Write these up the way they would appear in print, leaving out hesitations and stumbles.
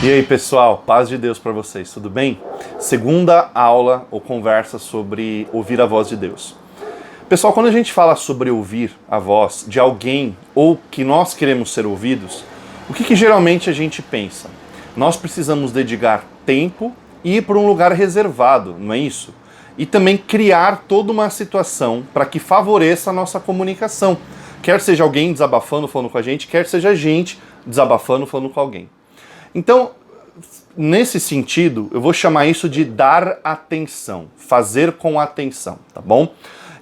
E aí, pessoal, paz de Deus para vocês, tudo bem? Segunda aula ou conversa sobre ouvir a voz de Deus. Pessoal, quando a gente fala sobre ouvir a voz de alguém ou que nós queremos ser ouvidos, o que geralmente a gente pensa? Nós precisamos dedicar tempo e ir para um lugar reservado, não é isso? E também criar toda uma situação para que favoreça a nossa comunicação. Quer seja alguém desabafando, falando com a gente, quer seja a gente desabafando, falando com alguém. Então, nesse sentido, eu vou chamar isso de dar atenção, fazer com atenção, tá bom?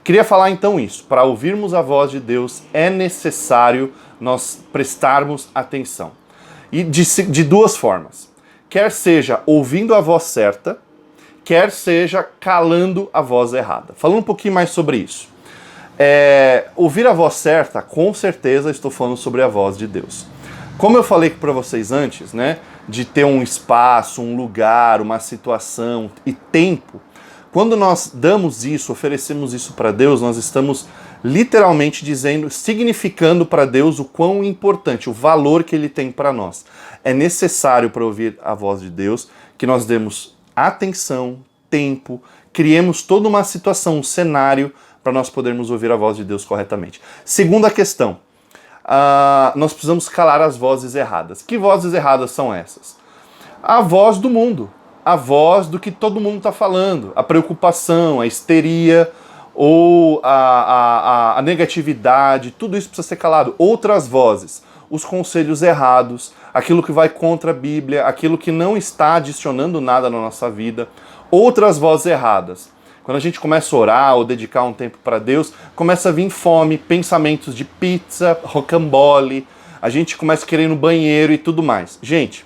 Queria falar então isso, para ouvirmos a voz de Deus é necessário nós prestarmos atenção. E de duas formas, quer seja ouvindo a voz certa, quer seja calando a voz errada. Falando um pouquinho mais sobre isso. Ouvir a voz certa, com certeza estou falando sobre a voz de Deus. Como eu falei para vocês antes, né, de ter um espaço, um lugar, uma situação e tempo, quando nós damos isso, oferecemos isso para Deus, nós estamos literalmente dizendo, significando para Deus o quão importante, o valor que Ele tem para nós. É necessário para ouvir a voz de Deus que nós demos atenção, tempo, criemos toda uma situação, um cenário para nós podermos ouvir a voz de Deus corretamente. Segunda questão. Nós precisamos calar as vozes erradas. Que vozes erradas são essas? A voz do mundo, a voz do que todo mundo está falando, a preocupação, a histeria ou a negatividade, tudo isso precisa ser calado. Outras vozes, os conselhos errados, aquilo que vai contra a Bíblia, aquilo que não está adicionando nada na nossa vida. Outras vozes erradas. Quando a gente começa a orar ou dedicar um tempo para Deus, começa a vir fome, pensamentos de pizza, rocambole, a gente começa a querer ir no banheiro e tudo mais. Gente,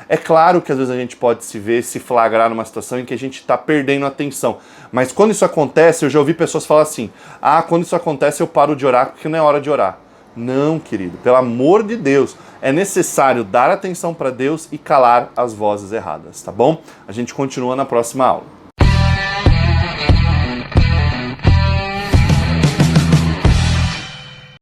é claro que às vezes a gente pode se flagrar numa situação em que a gente está perdendo a atenção. Mas quando isso acontece, eu já ouvi pessoas falar assim, quando isso acontece eu paro de orar porque não é hora de orar. Não, querido, pelo amor de Deus, é necessário dar atenção para Deus e calar as vozes erradas, tá bom? A gente continua na próxima aula.